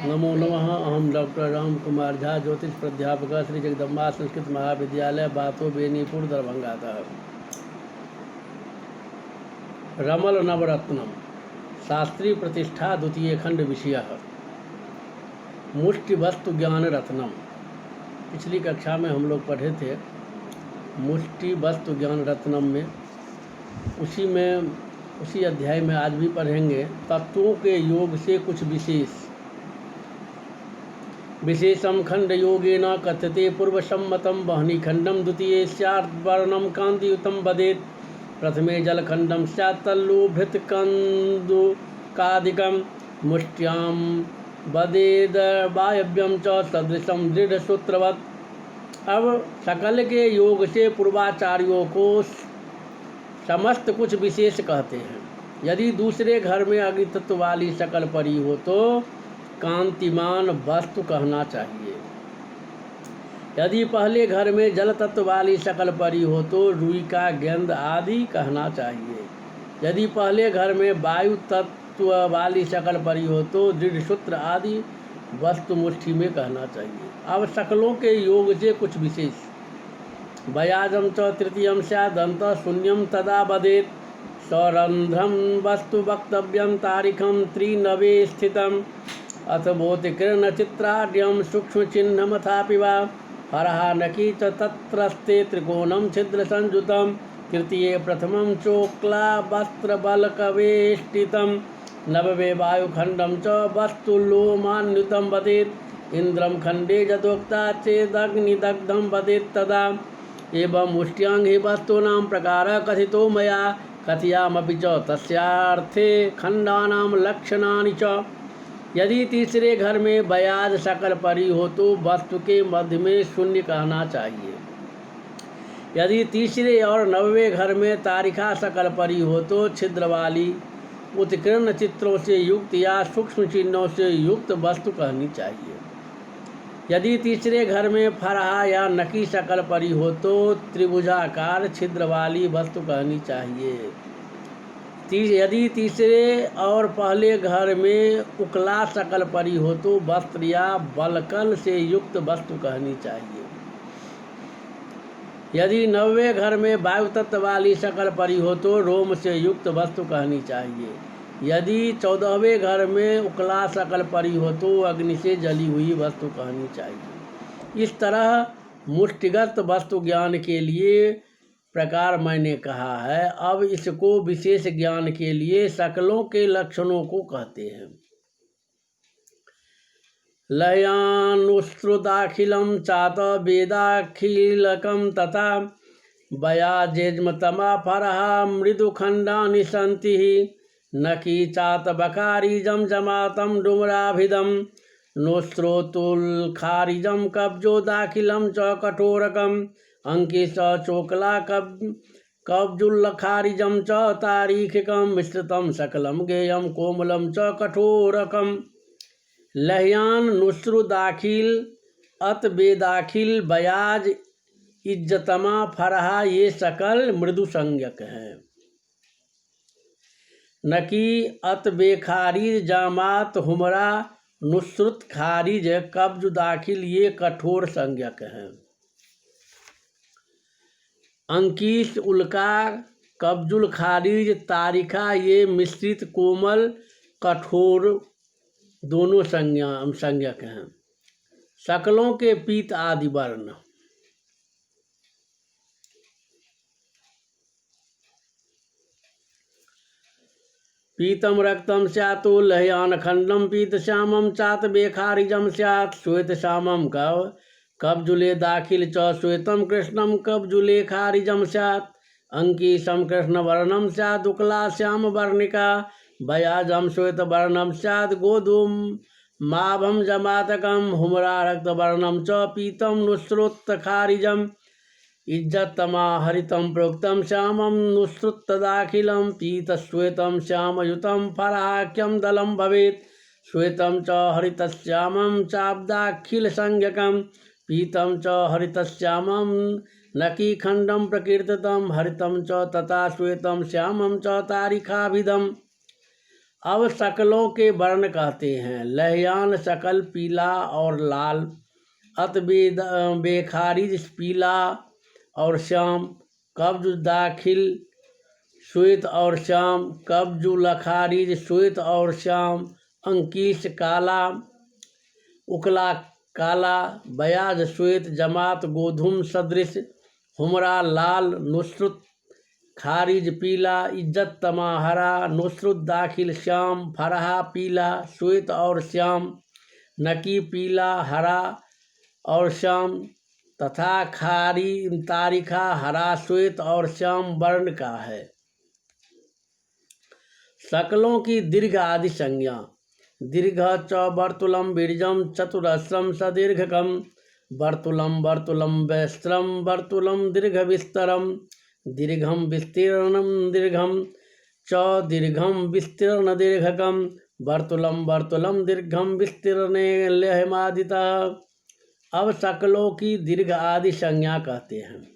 नमो नमः। अहम डॉक्टर राम कुमार झा, ज्योतिष प्राध्यापक, श्री जगदम्बा संस्कृत महाविद्यालय, बातो बेनीपुर, दरभंगातः। रमल नवरत्नम शास्त्रीय प्रतिष्ठा द्वितीय खंड विषयः मुष्टि वस्तु ज्ञान रत्नम। पिछली कक्षा में हम लोग पढ़े थे मुष्टि वस्तु ज्ञान रत्नम में, उसी अध्याय में आज भी पढ़ेंगे। तत्वों के योग से कुछ विशेषम खंड योगेन कथ्यते पूर्व सम्मतम वहनी खंडम द्वितीय स्याद्वर्णम कांतियुतम वदेत प्रथमे जलखंडम स्यात्तल्लोभृत कंदुकादिकम मुष्ट्याम वदेद वायव्यम च सदृशम दृढ़ सूत्रवत। अब सकल के योग से पूर्वाचार्यों को समस्त कुछ विशेष कहते हैं। यदि दूसरे घर में अग्नि तत्व वाली शकल पड़ी हो तो कांतिमान वस्तु कहना चाहिए। यदि पहले घर में जल तत्व वाली शकल पड़ी हो तो रुई का गेंद आदि कहना चाहिए। यदि पहले घर में वायु तत्व वाली शकल पड़ी हो तो दृढ़ सूत्र आदि वस्तु मुट्ठी में कहना चाहिए। अब शकलों के योग से कुछ विशेष। वयाजम च तृतीयम स्यादंत शून्यम तदा वदेत सौरंध्रम वस्तु वक्तव्यम तारिखम त्रिनवे स्थितम अथ भौतिकीर्ण चित्राड्यम सूक्ष्म चिन्हमथापि वा हरहा नकी च तत्रस्ते त्रिकोणम छिद्र संयुतम तृतीय प्रथमम चोक्ला वस्त्र बलकवेष्टितम नवमे वायुखंडम च वस्तुलोमान्युतम वदेत इंद्रम खंडे यदोक्ता चेदग्निदग्धम वदेत तदा एवं मुष्ट्यांग ही वस्तूनां प्रकारः कथितो मया कथयामपि च तस्यार्थे खंडानां लक्षणानि च। यदि तीसरे घर में बयाज शकल पड़ी हो तो वस्तु के मध्य में शून्य कहना चाहिए। यदि तीसरे और नववें घर में तारिका शकल पड़ी हो तो छिद्र वाली उत्कीर्ण चित्रों से युक्त या सूक्ष्म चिन्हों से युक्त वस्तु कहनी चाहिए। यदि तीसरे घर में फरहा या नकी शकल पड़ी हो तो त्रिभुजाकार छिद्र वाली वस्तु कहनी चाहिए। यदि तीसरे और पहले घर में उकला शकल पड़ी हो तो वस्त्र या बलकल से युक्त वस्तु कहनी चाहिए। यदि नववें घर में वायु तत्व वाली शकल पड़ी हो तो रोम से युक्त वस्तु कहनी चाहिए। यदि 14वें घर में उकला शकल पड़ी हो तो अग्नि से जली हुई वस्तु कहनी चाहिए। इस तरह मुष्टिगत वस्तु ज्ञान के लिए प्रकार मैंने कहा है। अब इसको विशेष ज्ञान के लिए शकलों के लक्षणों को कहते हैं। लयानुश्रुताखिलम चात वेदाखिलकम तथा वयाजेज्मतमा फरहा मृदुखंडानि सन्ति नकी चात बकारीजम जमातम डुमराभिदम नोस्त्रोतुल खारिजम कब्जो दाखिलम च कठोरकम अंके स चोकला कब्जुल खारिजम च तारीखिकम मिश्रितम सकलम गेयम कोमलम च कठोरकम। लह्यान नुस्रु दाखिल अत बेदाखिल बयाज इज्जतमा फरहा ये सकल मृदु संज्ञक हैं। नकी अत बेखारिज जामात हुमरा नुस्रुत खारिज कब्ज दाखिल ये कठोर संज्ञक हैं। अंकीश उल्का कब्जुल खारिज तारिका ये मिश्रित कोमल कठोर दोनों संज्ञक हैं। शकलों के पीत आदि वर्ण। पीतम रक्तम स्यातो लह्यान खंडम पीत श्यामम चात बेखारिजम स्यात् श्वेत श्यामम कब्जुले दाखिल च श्वेतम कृष्णम कब्जुले खारिजम स्यात् अंकीशम कृष्ण वर्णम स्यात् उकला श्याम वर्णिका वयाजम श्वेत वर्णम स्यात् गोधूम माभम जमातकम हुमरा रक्त वर्णम च पीतम नुस्रोत्त खारिजम इज्जतमा हरितम प्रोक्तम श्यामम नुस्रुत दाखिलम पीत श्वेतम श्यामयुतम फराक्यम दलम भवेत श्वेतम च हरितश्यामम चाब्दाखिल संज्ञकम पीतम च हरितश्यामम नकी खंडम प्रकीर्तितम हरितम च तथा श्वेतम श्यामम च तारिकाभिदम। अब शकलों के वर्ण कहते हैं। लहयान शकल पीला और लाल, अत बेखारिज पीला और श्याम, कब्ज दाखिल श्वेत और श्याम, कब्ज लखारिज श्वेत और श्याम, अंकीश काला उकला काला, बयाज श्वेत, जमात गोधूम सदृश, हुमरा लाल, नुसरत खारिज पीला, इज्जत तमा हरा, नुसरत दाखिल श्याम, फरहा पीला श्वेत और श्याम, नकी पीला हरा और श्याम तथा खारी तारिखा हरा श्वेत और श्याम वर्ण का है। शकलों की दीर्घ आदि संज्ञा। दीर्घ च वर्तुलम बीरजम चतुरस्रम सदीर्घकम, वर्तुलम वर्तुलम वैस्त्रम वर्तुलम दीर्घ विस्तरम, दीर्घम विस्तीर्णम दीर्घम च दीर्घम विस्तीर्ण दीर्घकम, वर्तुलम वर्तुलम दीर्घम विस्तीर्णे लहमादिता। अब शकलों की दीर्घ आदि संज्ञा कहते हैं।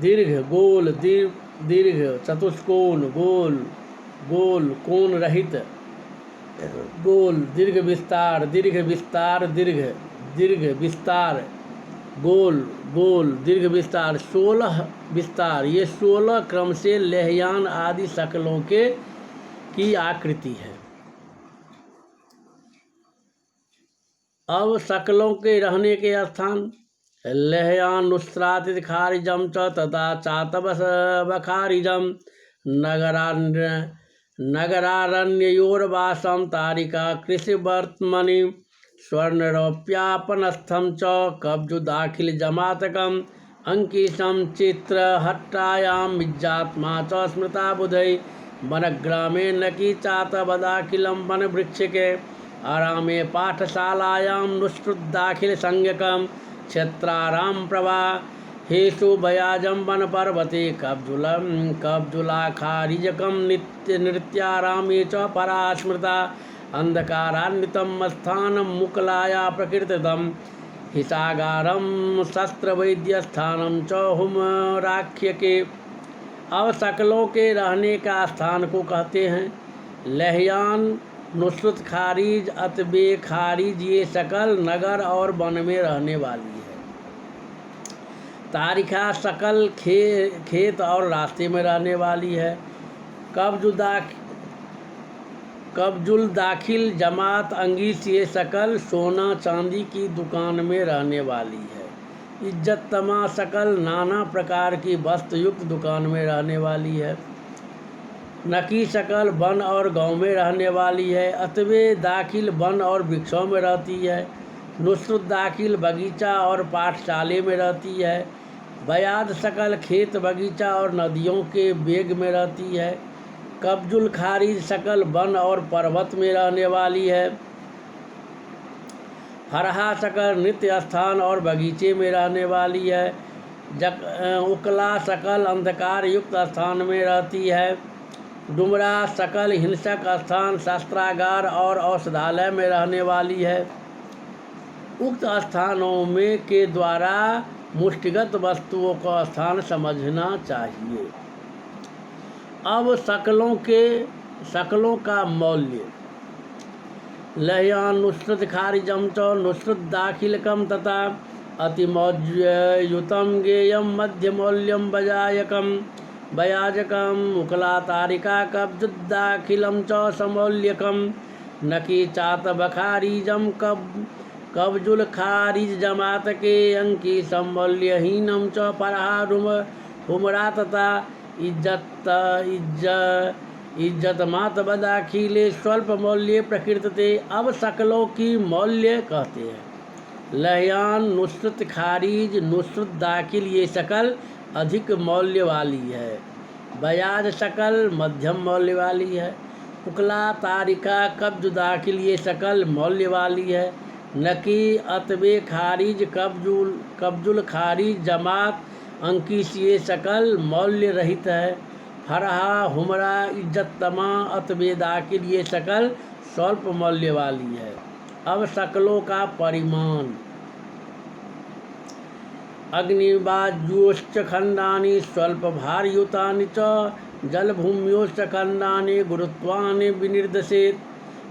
दीर्घ गोल, दीर्घ चतुष्कोण, गोल गोल कोण रहित, गोल, दीर्घ विस्तार, दीर्घ विस्तार, दीर्घ दीर्घ विस्तार, गोल गोल, दीर्घ विस्तार, 16 विस्तार। ये 16 क्रम से लहयान आदि शकलों के की आकृति है। अब शकलों के रहने के स्थान। लहयान नुस्रातित खारिजम च तथा चातवस बखारिजम, नगरारण्योर्वासम तारिका कृषिवर्त्मनि, स्वर्णरौप्यापनस्थम च कब्जु दाखिल जमातकम, अंकिशम चित्रहट्टायां विज्जात्मा च स्मृता बुधै, वनग्रामे नकी चातवदाखिलम वनवृक्षके, आरामे पाठशालायां नुष्टुदाखिल संज्ञकम, क्षेत्राराम प्रभा हेशु बयाजम वन पर्वते, कब्जुलाखारिजकम नित्य नृत्यारामे च परा स्मृता, अंधकारान्वितम स्थानम मुकलाया प्रकृतितम, हिसागारम शस्त्रवैद्यस्थानम च हुमराख्यके। अब शकलों के रहने का स्थान को कहते हैं। लहयान नुसरत खारिज अतबे खारिज ये शकल नगर और वन में रहने वाली है। तारिखा शकल खेत और रास्ते में रहने वाली है। कब्जुल दाखिल जमात अंगीस ये शकल सोना चांदी की दुकान में रहने वाली है। इज्जत तमा शकल नाना प्रकार की वस्तु युक्त दुकान में रहने वाली है। नकी शकल वन और गांव में रहने वाली है। अतवे दाखिल वन और वृक्षों में रहती है। नुसरत दाखिल बगीचा और पाठशाले में रहती है। बयाद शकल खेत बगीचा और नदियों के बेग में रहती है। कब्जुल खारिज शकल वन और पर्वत में रहने वाली है। फरहा शकल नित्य स्थान और बगीचे में रहने वाली है। उकला शकल अंधकार युक्त स्थान में रहती है। डुमरा शकल हिंसक स्थान शस्त्रागार और औषधालय में रहने वाली है। उक्त स्थानों में के द्वारा मुष्टिगत वस्तुओं का स्थान समझना चाहिए। अब शकलों का मौल्य। लहयान नुसरत खारिजम च नुसरत दाखिलकम तथा अतिमौल्ययुतम गेयम मध्यमौल्यम बयाजकम उकला तारिका कब्जुद्दाखिलम च समौल्यकम, नकी चात बखारिजम कब्जुल खारिज जमात के अंकी समौल्यहीनम च परहा हुमरा तथा इज्जत मात बदाखिले स्वल्प मौल्य प्रकृतते। अब शकलों की मौल्य कहते हैं। लहयान नुसरत खारिज नुसरत दाखिल ये शकल अधिक मौल्य वाली है। बयाज शकल मध्यम मौल्य वाली है। उकला तारिका कब्ज दाखिल ये शकल मौल्य वाली है। नकी अतबे खारिज कब्जुल खारिज जमात अंकिस ये शकल मौल्य रहित है। फरहा हुमरा इज्जत तमा अतबे दाखिल ये शकल स्वल्प मौल्य वाली है। अब शकलों का परिमाण। अग्निबाज्योश्च खंडानि स्वल्प भारयुतानि च जल भूमियों सकंदाने गुरुत्वाने विनिर्देशित।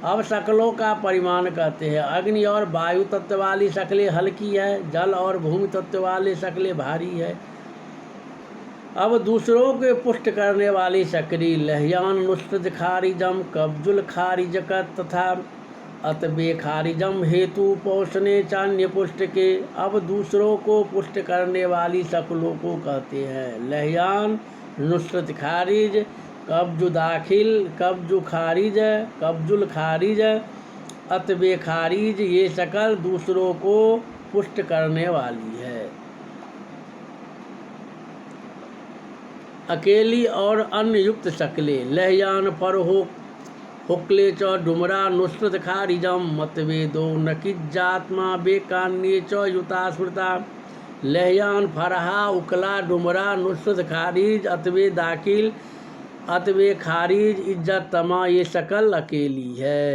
अब शकलों का परिमाण कहते हैं। अग्नि और वायु तत्व वाली शक्लें हल्की है, जल और भूमि तत्व वाली शक्लें भारी है। अब दूसरों के पुष्ट करने वाली शक्री लहयान नुस्रत खारिजम कब्जुल खारिजकत तथा अतबे खारिजम हेतु पोषणे चान्य पुष्ट के। अब दूसरों को पुष्ट करने वाली शक्लों को कहते हैं लहयान, नुस्रत खारिज, कब्जु दाखिल, कब्जु खारिज, कब्जुल खारिज, अतबे खारिज। ये शक्ल दूसरों को पुष्ट करने वाली है। अकेली और अन्य युक्त शक्लें लहयान पर हुक्ले च डुमरा नुस्रत खारिजम मतवेदो नकिज्जात्मा बेकान्ये च युता स्मृता। लहयान फरहा उकला डुमरा नुस्रत खारिज अतवे दाखिल अतवे खारिज इज्जत तमा। ये शक्ल अकेली है।